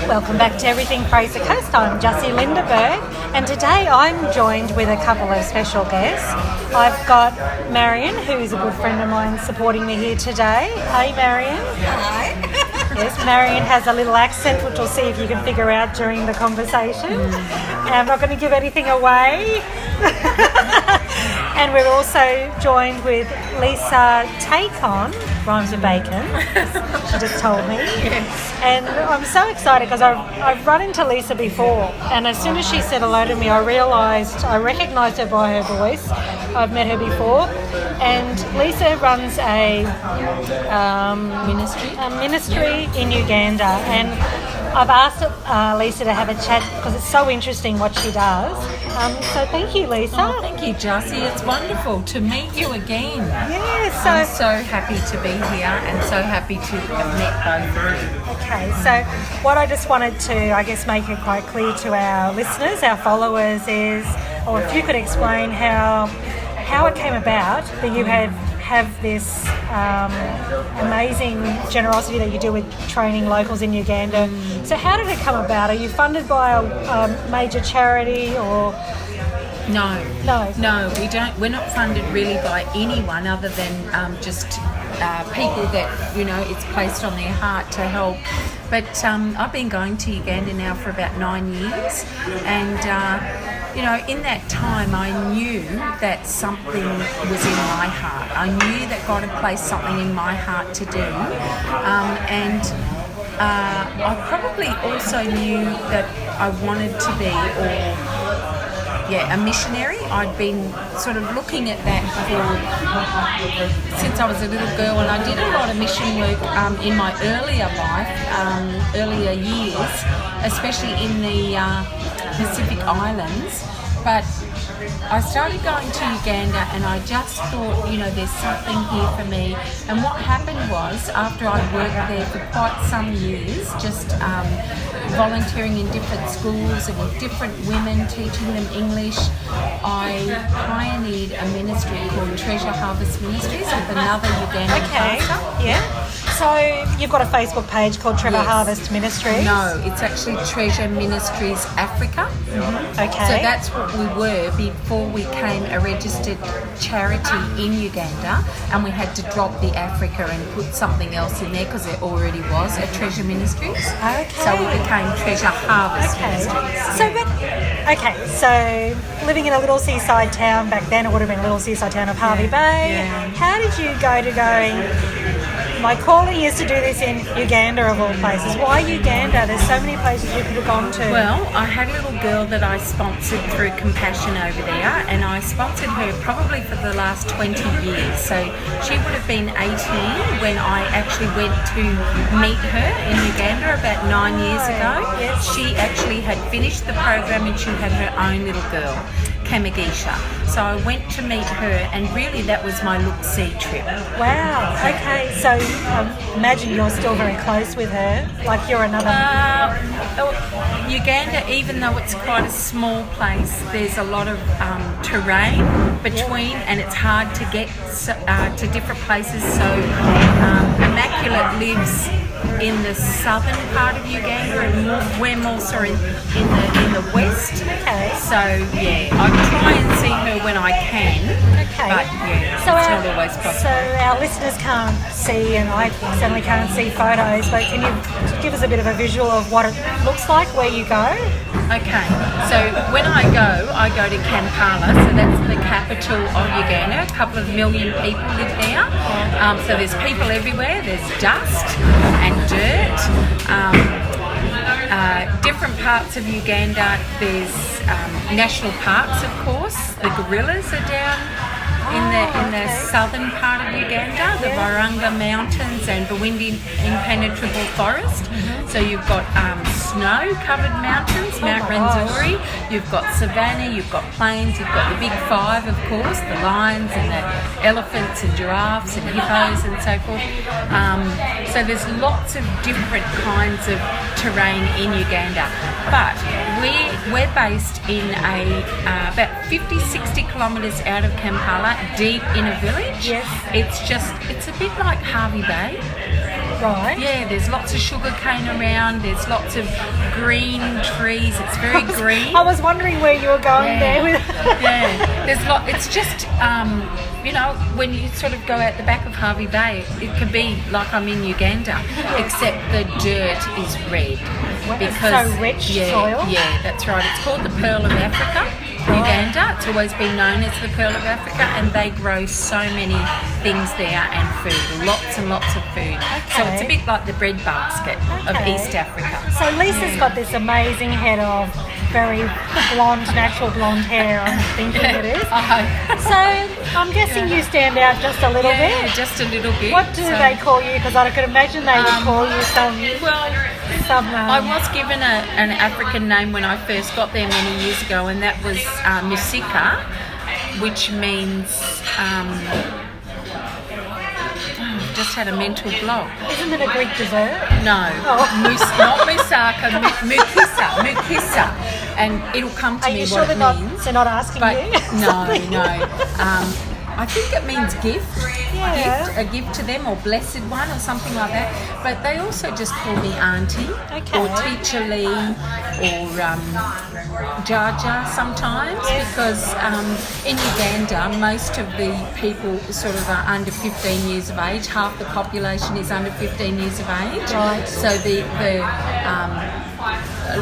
Welcome back to Everything Fraser Coast. I'm Jussie Lindeberg, and today I'm joined with a couple of special guests. I've got Marion, who's a good friend of mine, supporting me here today. Hey, Marion. Hi. Yes, Marion has a little accent, which we'll see if you can figure out during the conversation. And I'm not going to give anything away. And we're also joined with Lesa Takon, rhymes with bacon, she just told me. Yes. And I'm so excited because I've run into Lesa before, and as soon as she said hello to me, I recognised her by her voice. I've met her before, and Lesa runs a ministry in Uganda, and I've asked Lesa to have a chat because it's so interesting what she does. So thank you, Lesa. Oh, thank you, Jussie. It's wonderful to meet you again. Yeah, I'm so happy to be here and so happy to have met both of you. Okay, so what I just wanted to, I guess, make it quite clear to our listeners, our followers is, or if you could explain how it came about that you have this amazing generosity that you do with training locals in Uganda. So how did it come about? Are you funded by a major charity or? No, we don't. We're not funded really by anyone other than just people that it's placed on their heart to help. But I've been going to Uganda now for about 9 years, and in that time I knew that something was in my heart. I knew that God had placed something in my heart to do, and I probably also knew that I wanted to be a missionary. I'd been sort of looking at that since I was a little girl, and I did a lot of mission work in my earlier life, earlier years, especially in the Pacific Islands. But I started going to Uganda, and I just thought, there's something here for me. And what happened was, after I'd worked there for quite some years, just volunteering in different schools and with different women, teaching them English, I pioneered a ministry called Treasure Harvest Ministries with another Ugandan pastor. Yeah. So you've got a Facebook page called Treasure Harvest Ministries? No, it's actually Treasure Ministries Africa. Mm-hmm. Okay. So that's what we were before we became a registered charity in Uganda, and we had to drop the Africa and put something else in there because there already was a Treasure Ministries. Okay. So we became Treasure Harvest Ministries. So living in a little seaside town, back then it would have been a little seaside town of Harvey Bay. Yeah. How did you go to going, my calling is to do this in Uganda of all places? Why Uganda? There's so many places you could have gone to. Well, I had a little girl that I sponsored through Compassion over there, and I sponsored her probably for the last 20 years. So she would have been 18 when I actually went to meet her in Uganda about 9 years ago. Yes. She actually had finished the program and she had her own little girl, Kamagisha. So I went to meet her, and really that was my look-see trip. Wow, okay. So imagine you're still very close with her, like you're another... Uganda, even though it's quite a small place, there's a lot of terrain between, and it's hard to get to different places. So Immaculate lives in the southern part of Uganda, and we're more so in the west. Okay. So I try and see her when I can. Okay. But so it's not always possible. So our listeners can't see, and I certainly can't see photos, but can you give us a bit of a visual of what it looks like where you go? Okay, so when I go to Kampala, so that's the capital of Uganda. A couple of million people live there. So there's people everywhere. There's dust and dirt. Different parts of Uganda, there's national parks, of course. The gorillas are down in the southern part of Uganda, the Waranga Mountains and Bawindi Impenetrable Forest. So you've got snow-covered mountains, Mount Rwenzori, you've got savanna, you've got plains, you've got the big five, of course, the lions and the elephants and giraffes and hippos and so forth. So there's lots of different kinds of terrain in Uganda. But we're based in about 50-60 kilometres out of Kampala, deep in a village. Yes. It's a bit like Harvey Bay. Right. Yeah, there's lots of sugar cane around. There's lots of green trees. It's very green. I was wondering where you were going there. Yeah, there's it's just when you sort of go out the back of Harvey Bay, it can be like I'm in Uganda, except the dirt is red because so rich soil. Yeah, that's right. It's called the Pearl of Africa. Uganda. It's always been known as the Pearl of Africa, and they grow so many things there and food, lots and lots of food. Okay. So it's a bit like the breadbasket of East Africa. So Lesa's got this amazing head of very blonde, natural blonde hair, I'm thinking it is. So I'm guessing you stand out just a little bit. Yeah, just a little bit. What do they call you? Because I could imagine they would call you some... I was given an African name when I first got there many years ago, and that was Musika, which means... just had a mental block. Isn't it a Greek dessert? No, not moussaka, mukisa, and it'll come to me you what sure it means. They're not asking you? No. I think it means gift, a gift to them, or blessed one, or something like that. But they also just call me auntie, or teacher Lee, or Jaja sometimes, because in Uganda, most of the people sort of are under 15 years of age. Half the population is under 15 years of age. Right. So the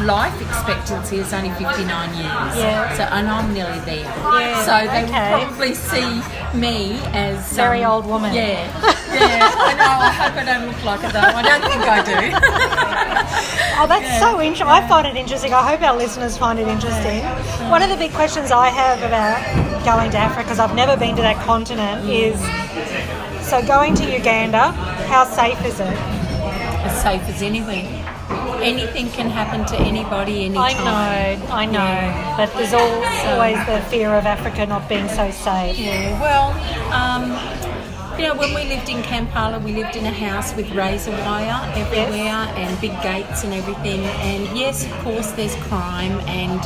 life expectancy is only 59 years. Yeah. So, and I'm nearly there. Yeah. So they will probably see me as very old woman. Yeah. I know. I hope I don't look like it though. I don't think I do. Oh, that's so interesting. I find it interesting. I hope our listeners find it interesting. One of the big questions I have about going to Africa, because I've never been to that continent, is so going to Uganda, how safe is it? As safe as anywhere. Anything can happen to anybody anytime. I know. But there's always the fear of Africa not being so safe. Yeah, well, when we lived in Kampala, we lived in a house with razor wire everywhere and big gates and everything. And yes, of course, there's crime. And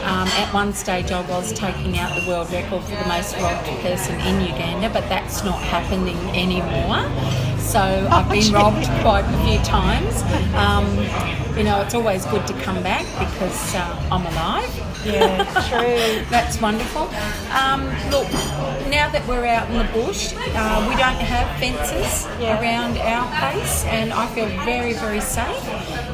at one stage, I was taking out the world record for the most robbed person in Uganda, but that's not happening anymore. So I've been robbed quite a few times. It's always good to come back because I'm alive. Yeah, true. That's wonderful. Look, now that we're out in the bush, we don't have fences around our place, and I feel very, very safe.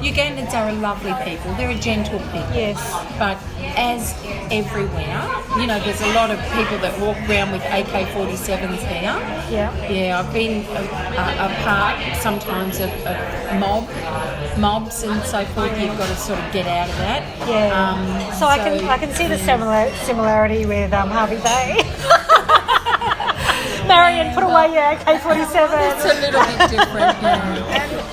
Ugandans are a lovely people. They're a gentle people. Yes. But as everywhere, there's a lot of people that walk around with AK-47s here. Yeah. Yeah, I've been a part sometimes of mobs and so forth. You've got to sort of get out of that. Yeah. So I can see the similarity with Harvey Bay. Marion, put away your AK-47. It's a little bit different.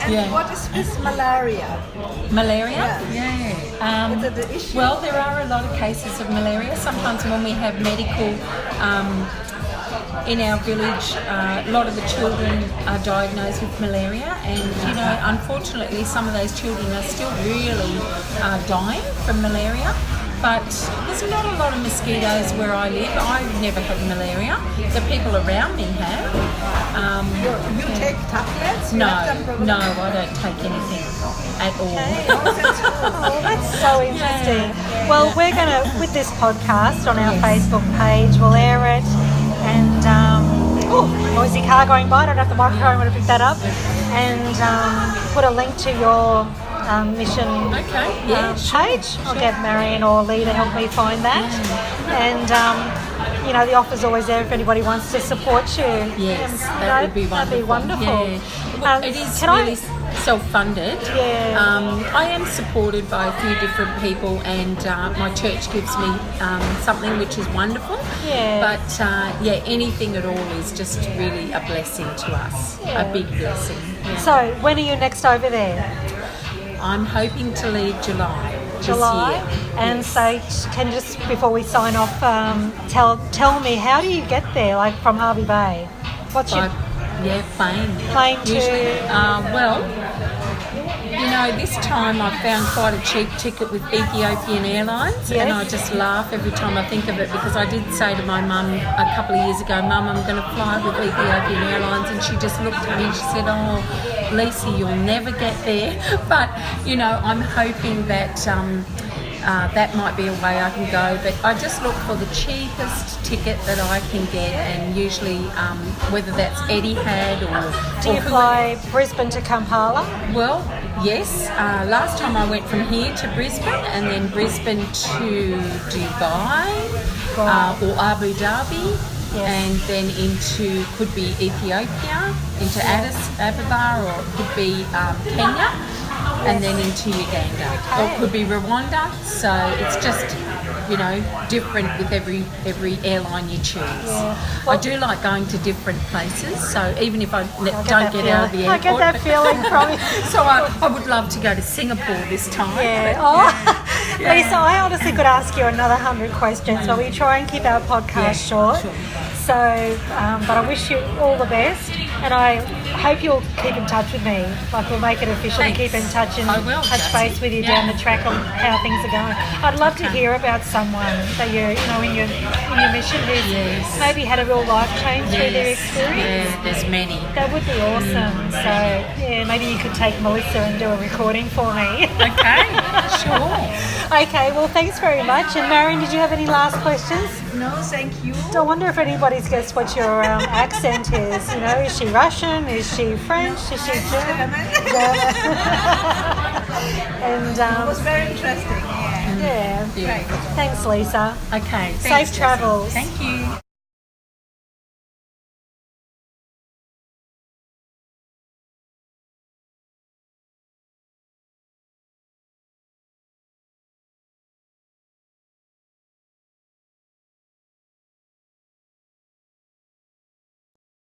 And what is with malaria? Malaria? Yeah. Is it the issue? Well, there are a lot of cases of malaria. Sometimes when we have medical in our village, a lot of the children are diagnosed with malaria, and unfortunately some of those children are still really dying from malaria. But there's not a lot of mosquitoes where I live. I've never had malaria. The people around me have. You take tablets? No, I don't take anything at all. Oh, that's so interesting. Well, we're going to, with this podcast on our Facebook page, we'll air it, and noisy car going by, I don't have the microphone, I'm going to pick that up, and put a link to your mission page. I'll get Marion or Lee to help me find that. And the offer's always there if anybody wants to support you. Yes, that would be wonderful. That'd be wonderful. Yeah. It is really self-funded. Yeah. I am supported by a few different people, and my church gives me something which is wonderful. Yeah. But anything at all is just really a blessing to us. A big blessing. Yeah. So when are you next over there? I'm hoping to leave July. This year. And so can you just, before we sign off, tell me, how do you get there, like from Harvey Bay? What's your plane. Plane to... Usually, you know, this time I found quite a cheap ticket with Ethiopian Airlines, and I just laugh every time I think of it, because I did say to my mum a couple of years ago, Mum, I'm going to fly with Ethiopian Airlines, and she just looked at me and she said, oh, Lesa, you'll never get there. But, you know, I'm hoping that that might be a way I can go, but I just look for the cheapest ticket that I can get, and usually whether that's Etihad or... Do you fly Brisbane to Kampala? Well, yes. Last time I went from here to Brisbane, and then Brisbane to Dubai or Abu Dhabi. Yes. And then into, could be Ethiopia, into Addis Ababa, or it could be Kenya, and then into Uganda. Or it could be Rwanda. So it's just, you know, different with every airline you choose. Yeah. Well, I do like going to different places, so even if I don't get out of the airport. I get that feeling from you. So I would love to go to Singapore this time. Yeah. Lesa, I honestly could ask you another 100 questions, but we try and keep our podcast short. Sure. So, but I wish you all the best, and I hope you'll keep in touch with me. Like, we'll make it official and keep in touch and touch base with you down the track on how things are going. I'd love to hear about someone that you know in your mission who's maybe had a real life change through their experience. Yeah, there's many. That would be awesome. So, yeah, maybe you could take Melissa and do a recording for me. Okay, sure. Okay, well, thanks very much. And Marion, did you have any last questions? No, thank you. I wonder if anybody's guessed what your accent is. You know, is she Russian? Is she French? Is she German? And it was very interesting. Yeah. Great. Thanks, Lesa. Okay. Safe travels. Thank you.